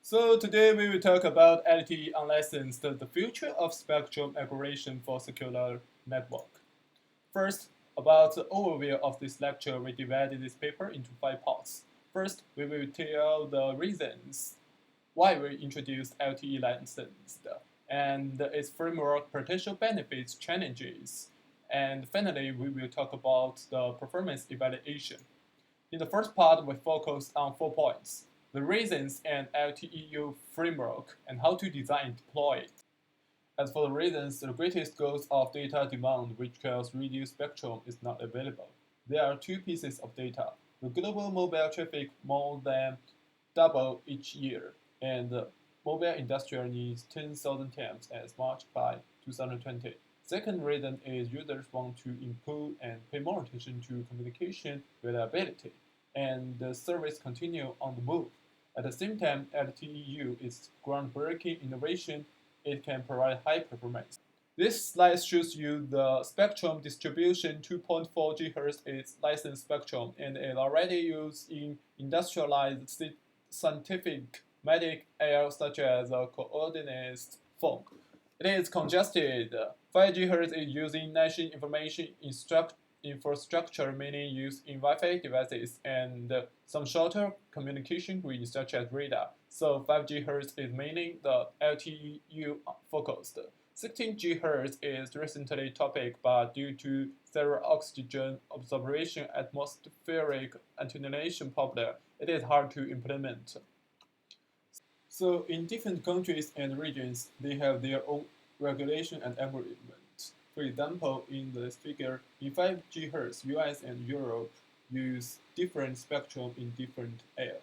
So today we will talk about LTE unlicensed, the future of spectrum aggregation for cellular network. First, about the overview of this lecture, we divided this paper into 5 parts. First, we will tell the reasons why we introduced LTE licensed and its framework, potential benefits, challenges. And finally, we will talk about the performance evaluation. In the first part, we focused on 4 points: the reasons and LTE-U framework, and how to design and deploy it. As for the reasons, the greatest goals of data demand, which causes reduced spectrum, is not available. There are 2 pieces of data. The global mobile traffic more than double each year, and the mobile industry needs 10,000 times as much by 2020. Second reason is users want to improve and pay more attention to communication reliability, and the service continue on the move. At the same time, LTE-U is groundbreaking innovation. It can provide high performance. This slide shows you the spectrum distribution. 2.4 GHz is licensed spectrum, and it already used in industrialized scientific medical areas such as coordinates phone. It is congested. 5 GHz is used in national information infrastructure, mainly used in Wi-Fi devices and some shorter communication grid such as radar. So 5 GHz is mainly the LTE-U focused. 16 GHz is recently topic, but due to zero oxygen observation atmospheric attenuation problem, it is hard to implement. So in different countries and regions, they have their own regulation and agreement. For example, in this figure, in 5 GHz, US and Europe use different spectrum in different areas.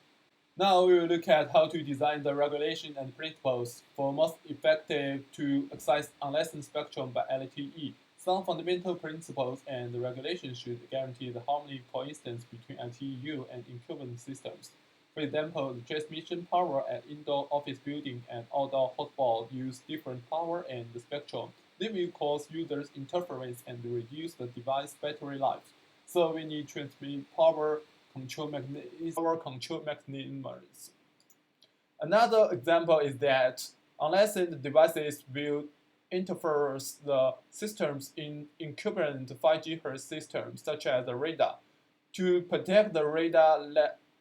Now we will look at how to design the regulation and principles for most effective to access unlicensed spectrum by LTE. Some fundamental principles and regulations should guarantee the harmony coexistence between LTE-U and incumbent systems. For example, the transmission power at indoor office building and outdoor hotspot use different power and the spectrum. This will cause users interference and reduce the device battery life. So we need transmit power control mechanisms. Another example is that unlicensed devices will interfere the systems in incumbent 5 GHz systems, such as the radar. To protect the radar,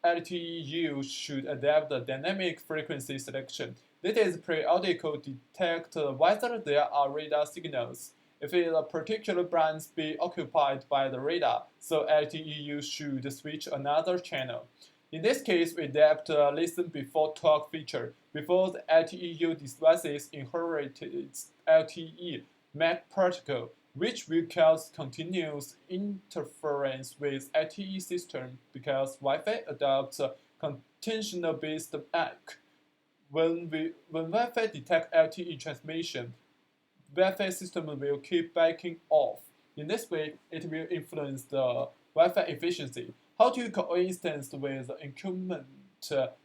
LTE-U should adapt the dynamic frequency selection. That is, periodically detect whether there are radar signals. If a particular branch be occupied by the radar, so LTE-U should switch another channel. In this case, we adapt listen before talk feature. Before the LTE-U devices inherited LTE MAC protocol, which will cause continuous interference with LTE system because Wi-Fi adopts a contention-based MAC. When Wi-Fi detects LTE transmission, Wi-Fi system will keep backing off. In this way, it will influence the Wi-Fi efficiency. How to coexist with incumbent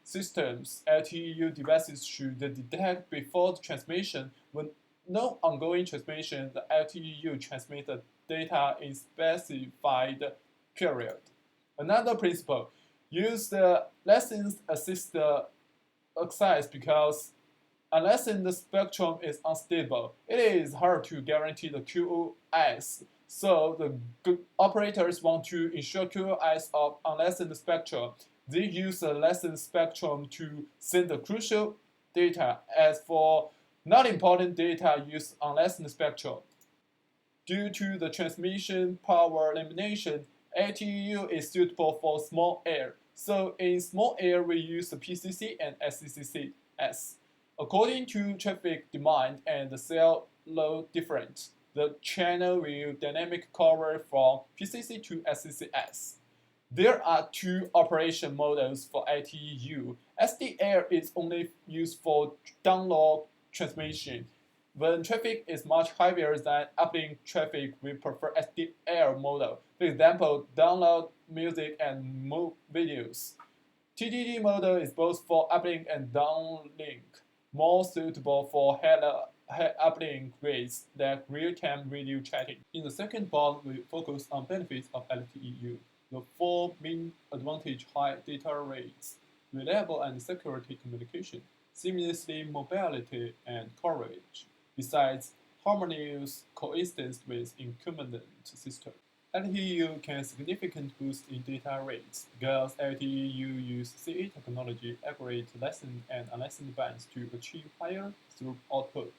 systems? LTE-U devices should detect before the transmission. When no ongoing transmission, the LTE-U transmits the data in specified period. Another principle: use the licensed assisted access because unlicensed spectrum is unstable. It is hard to guarantee the QoS. So the operators want to ensure QoS of unlicensed spectrum. They use the licensed spectrum to send the crucial data. As for not important data, use unlicensed spectrum. Due to the transmission power limitation, LTE-U is suitable for small air. So in small air, we use the PCC and SCCS. According to traffic demand and the cell load difference, the channel will dynamic cover from PCC to SCCS. There are 2 operation models for LTE-U. SDR is only used for download transmission. When traffic is much higher than uplink traffic, we prefer SDR model. For example, download music and move videos. TDD model is both for uplink and downlink, more suitable for uplink rates like real-time video chatting. In the second part, we focus on benefits of LTE-U. The 4 main advantages: high data rates, reliable and security communication, seamlessly mobility and coverage, besides harmonious coexistence with incumbent systems. LTE-U can significantly boost in data rates because LTE-U uses CA technology, aggregate licensed and unlicensed bands to achieve higher throughput output.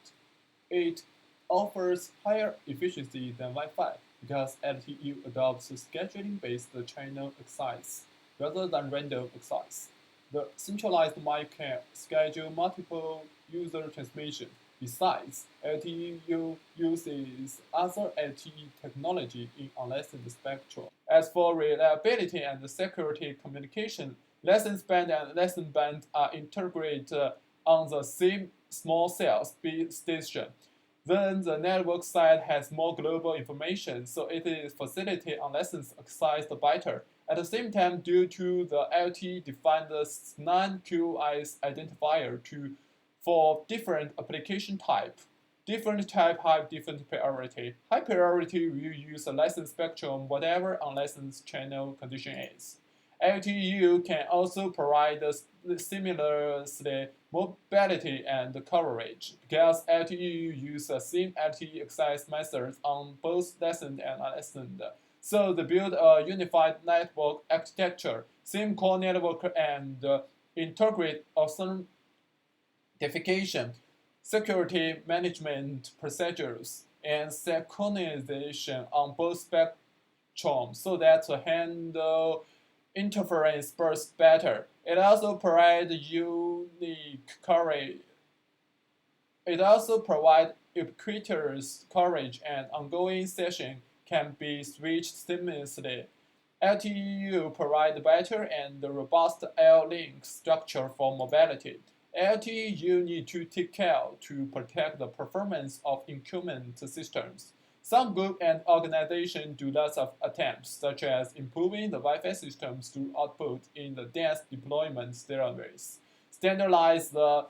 It offers higher efficiency than Wi-Fi because LTE-U adopts scheduling-based channel access rather than random access. The centralized mic can schedule multiple user transmissions. Besides, LTE-U uses other LTE technology in unlicensed spectrum. As for reliability and security communication, licensed band and unlicensed band are integrated on the same small cell station. Then the network side has more global information, so it is facilitate unlicensed access better. At the same time, due to the LTE defined non-QoS identifier for different application type. Different type have different priority. High priority will use a licensed spectrum whatever unlicensed channel condition is. LTE-U can also provide seamlessly mobility and coverage because LTE-U uses the same LTE access methods on both licensed and unlicensed. So they build a unified network architecture, same core network, and integrate authentication, security management procedures, and synchronization on both spectrum so that to handle interference bursts better. It also provides unique coverage. It also provides ubiquitous coverage and ongoing session can be switched seamlessly. LTE-U provides better and robust L-link structure for mobility. LTE-U need to take care to protect the performance of incumbent systems. Some groups and organizations do lots of attempts, such as improving the Wi-Fi systems through output in the dense deployment scenarios. Standardize the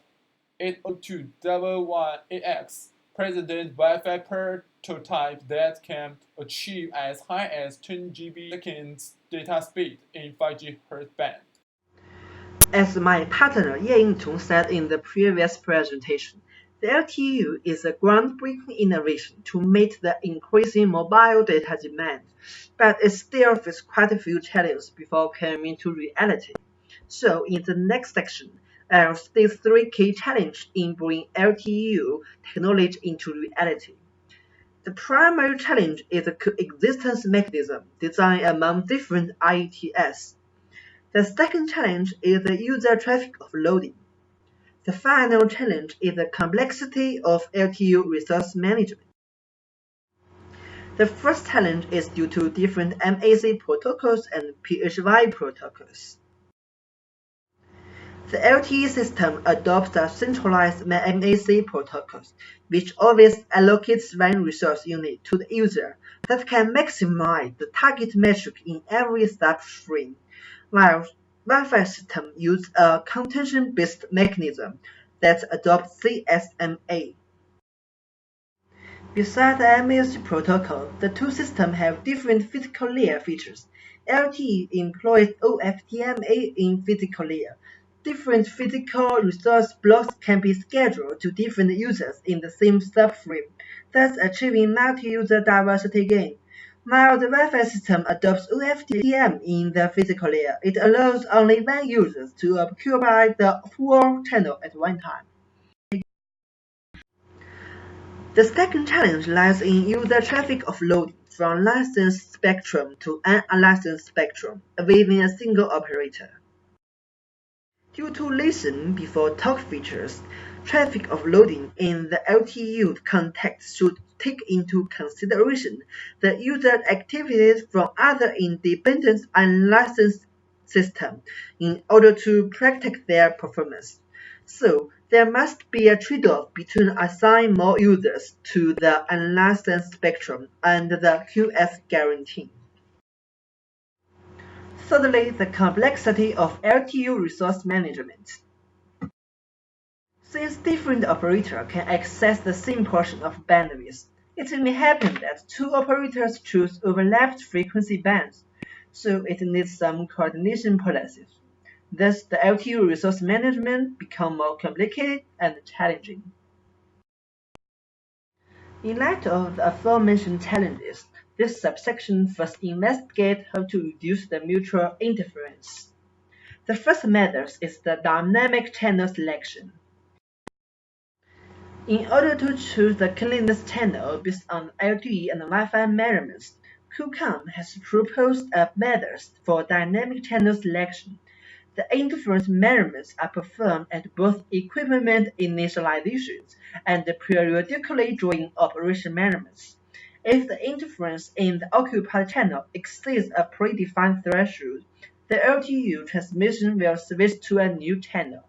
802.11ax President Wi-Fi prototype that can achieve as high as 10 GB seconds data speed in 5G Hz band. As my partner YINGTONG said in the previous presentation, the LTE-U is a groundbreaking innovation to meet the increasing mobile data demand, but it still faces quite a few challenges before coming to reality. So in the next section, I'll state 3 key challenges in bringing LTE-U technology into reality. The primary challenge is the coexistence mechanism designed among different IETS. The second challenge is the user traffic offloading. The final challenge is the complexity of LTE-U resource management. The first challenge is due to different MAC protocols and PHY protocols. The LTE system adopts a centralized MAC protocols, which always allocates one resource unit to the user that can maximize the target metric in every substream, while Wi-Fi system uses a contention-based mechanism that adopts CSMA. Besides the MAC protocol, the two systems have different physical layer features. LTE employs OFDMA in physical layer. Different physical resource blocks can be scheduled to different users in the same subframe, thus achieving multi-user diversity gain. While the Wi-Fi system adopts OFDM in the physical layer, it allows only one user to occupy the full channel at one time. The second challenge lies in user traffic offloading from licensed spectrum to unlicensed spectrum within a single operator. Due to listen before talk features, traffic offloading in the LTE-U context should take into consideration the user activities from other independent unlicensed systems in order to protect their performance. So there must be a trade-off between assigning more users to the unlicensed spectrum and the QoS guarantee. Thirdly, the complexity of LTE-U resource management. Since different operators can access the same portion of bandwidth, it may happen that two operators choose overlapped frequency bands, so it needs some coordination policies. Thus, the LTE resource management becomes more complicated and challenging. In light of the aforementioned challenges, this subsection first investigates how to reduce the mutual interference. The first method is the dynamic channel selection. In order to choose the cleanest channel based on LTE and Wi-Fi measurements, Qualcomm has proposed a method for dynamic channel selection. The interference measurements are performed at both equipment initializations and periodically during operation measurements. If the interference in the occupied channel exceeds a predefined threshold, the LTE-U transmission will switch to a new channel.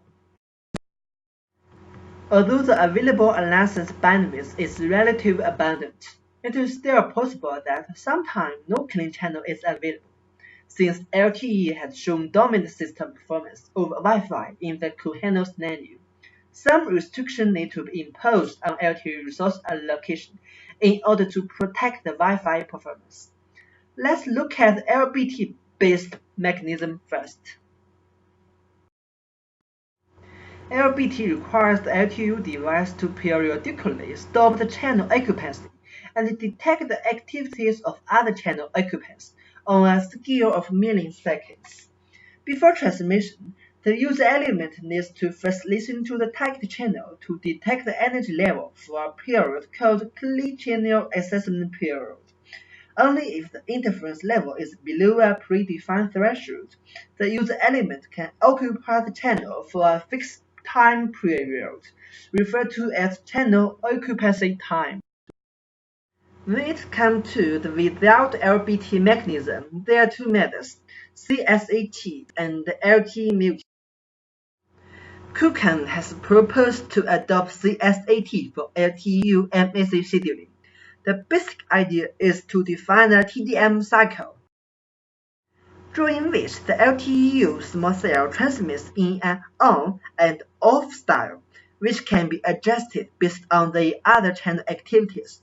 Although the available unlicensed bandwidth is relatively abundant, it is still possible that sometimes no clean channel is available, since LTE has shown dominant system performance over Wi-Fi in the co-handle scenario. Some restrictions need to be imposed on LTE resource allocation in order to protect the Wi-Fi performance. Let's look at the LBT-based mechanism first. LBT requires the LTE-U device to periodically stop the channel occupancy and detect the activities of other channel occupants on a scale of milliseconds. Before transmission, the user element needs to first listen to the target channel to detect the energy level for a period called clean channel assessment period. Only if the interference level is below a predefined threshold, the user element can occupy the channel for a fixed time period, referred to as channel occupancy time. When it comes to the without LBT mechanism, there are two methods, ZHANG and LTE-U. Qualcomm has proposed to adopt ZSAT for LTE-U MAC scheduling. The basic idea is to define a TDM cycle, during which the LTE-U small cell transmits in an on and off style, which can be adjusted based on the other channel activities.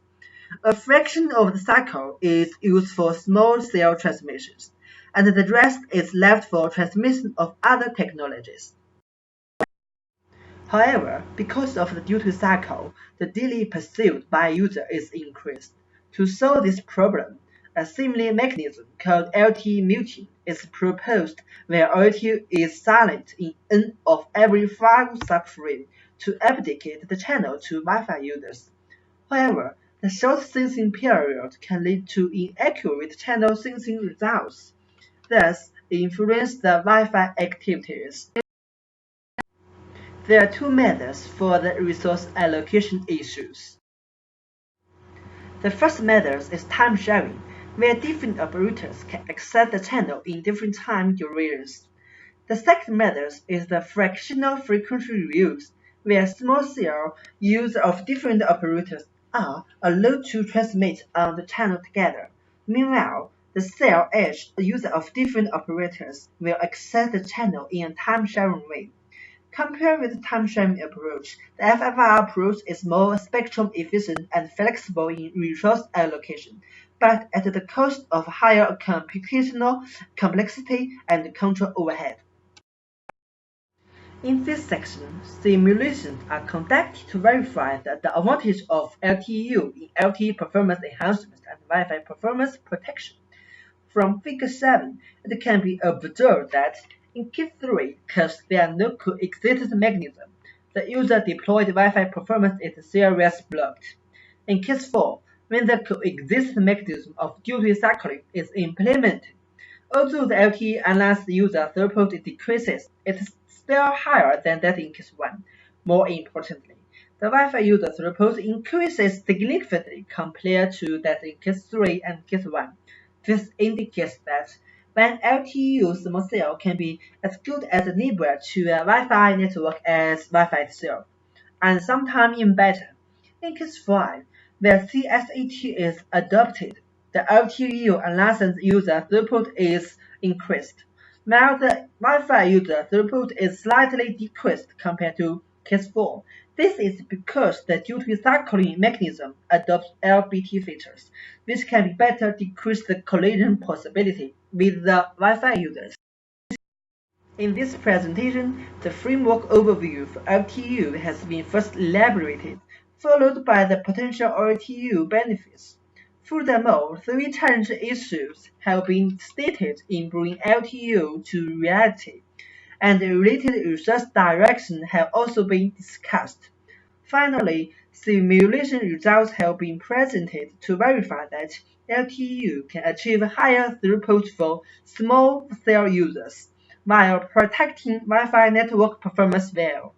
A fraction of the cycle is used for small cell transmissions, and the rest is left for transmission of other technologies. However, because of the duty cycle, the delay perceived by user is increased. To solve this problem, a similar mechanism called LTE muting is proposed, where LTE is silent in N of every 5 subframe to abdicate the channel to Wi-Fi users. However, the short sensing period can lead to inaccurate channel sensing results, thus influence the Wi-Fi activities. There are two methods for the resource allocation issues. The first method is time sharing, where different operators can access the channel in different time durations. The second method is the fractional frequency reuse, where small cell users of different operators are allowed to transmit on the channel together. Meanwhile, the cell edge users of different operators will access the channel in a time-sharing way. Compared with the time-sharing approach, the FFR approach is more spectrum efficient and flexible in resource allocation, but at the cost of higher computational complexity and control overhead. In this section, simulations are conducted to verify the advantage of LTE-U in LTE performance enhancement and Wi-Fi performance protection. From Figure 7, it can be observed that in Case 3, because there are no coexistence mechanism, the user-deployed Wi-Fi performance is seriously blocked. In Case 4, when the coexistence mechanism of duty cycling is implemented, although the LTE unlicensed user throughput decreases, it is still higher than that in Case 1. More importantly, the Wi-Fi user throughput increases significantly compared to that in Case 3 and Case 1. This indicates that when LTE-U small cell can be as good as a neighbor to a Wi-Fi network as Wi-Fi itself, and sometimes even better. In Case 5, where ZSAT is adopted, the LTE-U unlicensed user throughput is increased, while the Wi-Fi user throughput is slightly decreased compared to Case 4. This is because the duty cycling mechanism adopts LBT features, which can better decrease the collision possibility with the Wi-Fi users. In this presentation, the framework overview for LTE-U has been first elaborated, followed by the potential LTE-U benefits. Furthermore, three challenge issues have been stated in bringing LTE-U to reality, and related research directions have also been discussed. Finally, simulation results have been presented to verify that LTE-U can achieve higher throughput for small cell users, while protecting Wi-Fi network performance well.